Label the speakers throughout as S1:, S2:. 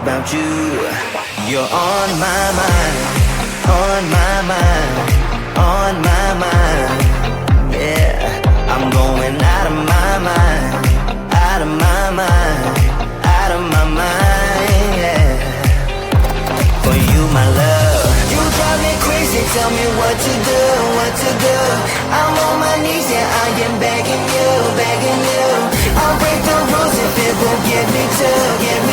S1: about you. You're on my mind, on my mind, on my mind. Yeah, I'm going out of my mind, out of my mind, out of my mind. Yeah, for you, my love. You drive me crazy, tell me what to do, what to do. I'm on my knees, yeah, I am begging you, begging you. I'll break the rules if it will get me to, yeah.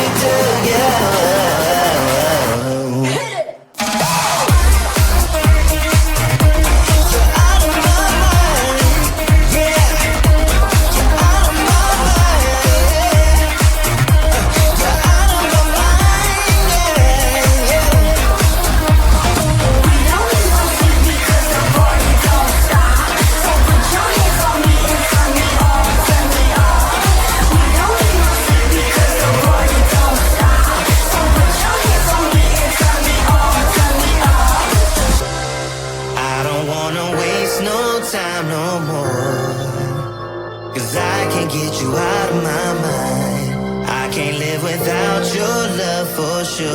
S1: Get you out of my mind. I can't live without your love for sure.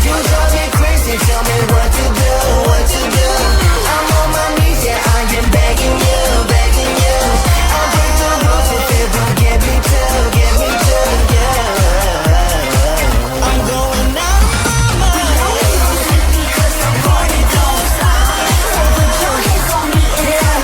S1: You drive me crazy, tell me what to do, what to do. I'm on my knees, yeah, I am begging you, begging you. I'll break the rules if it will get me to, yeah. I'm going out of my mind because the party don't stop. So put your hands on me, yeah.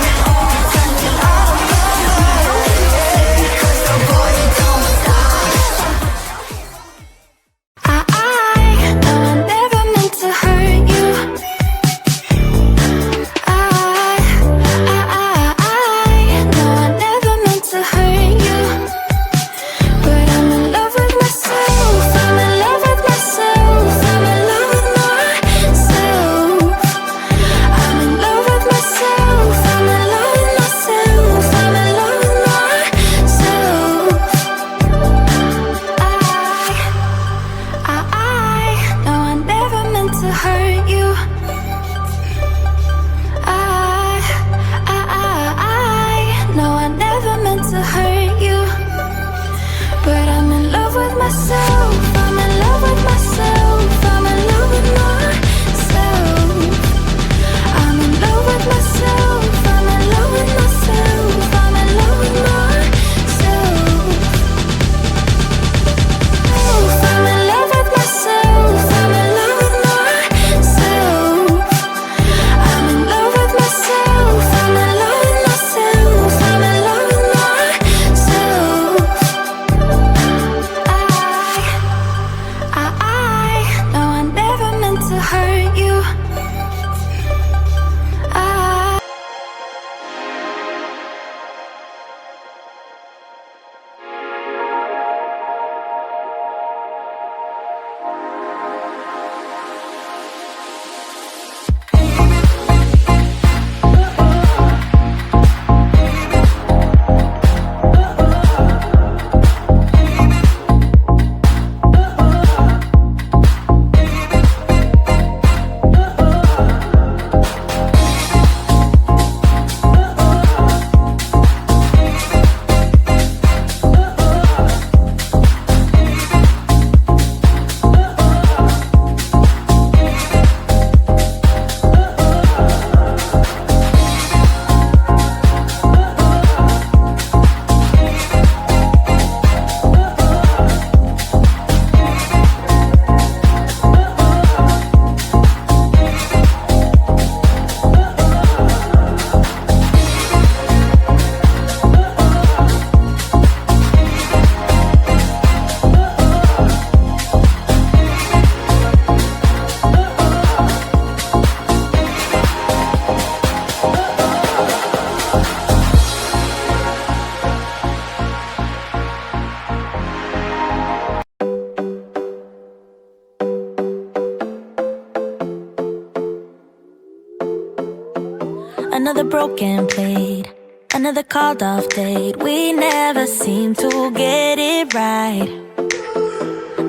S2: Another broken plate, another called off date. We never seem to get it right.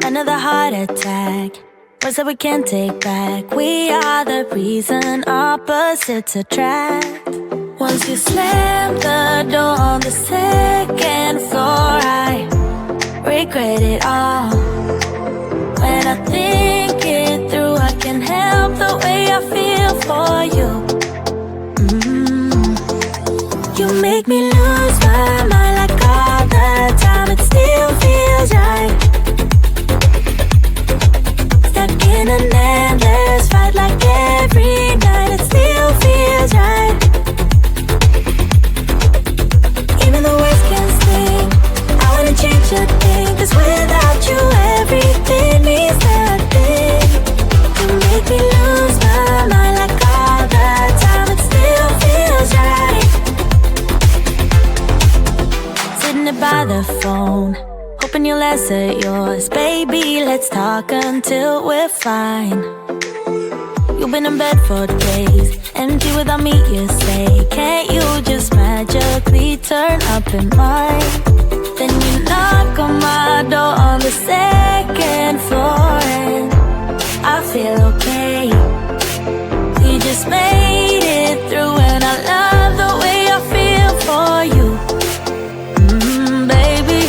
S2: Another heart attack, words that we can't take back. We are the reason opposites attract. Once you slam the door on the second floor, I regret it all. When I think it through, I can't help the way I feel for you. You make me lose my mind like all the time. It still feels right. Stuck in an endless fight like every night. It still feels right. Even the words can sting. I wanna change a thing, 'cause without you everything means nothing. You make me lose my mind like all the time. It still feels right. Sitting there by the phone, hoping you'll answer yours. Baby, let's talk until we're fine. You've been in bed for days, empty without me, you say. Can't you just magically turn up in mine? Then you knock on my door on the second floor, and I feel okay. We just made it through, and I love the way I feel for you, baby.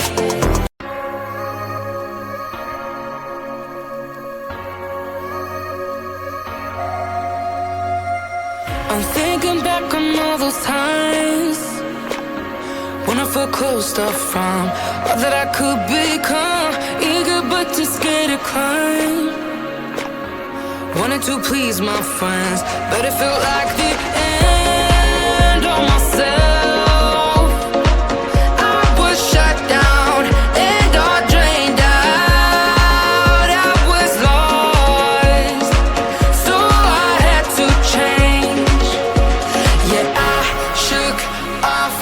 S3: I'm thinking back on all those times when I felt closed off from all that I could become. Eager but too scared to climb. Wanted to please my friends, but it felt like the end of myself. I was shut down and all drained out. I was lost, so I had to change. Yet I shook off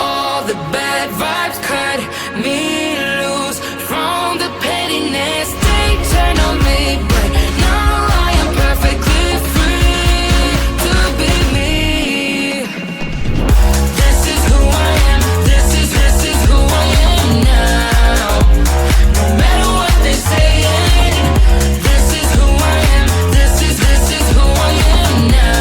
S3: all the bad vibes, cut me loose from the pettiness they turned on me. But now I am perfectly free to be me. This is who I am. This is who I am now. No matter what they say, this is who I am. This is who I am now.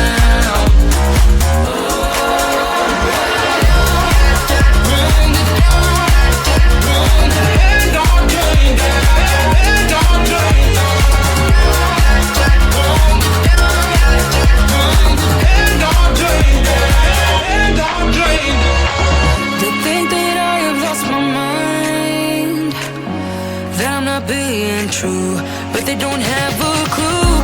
S3: They think that I have lost my mind, that I'm not being true, but they don't have a clue.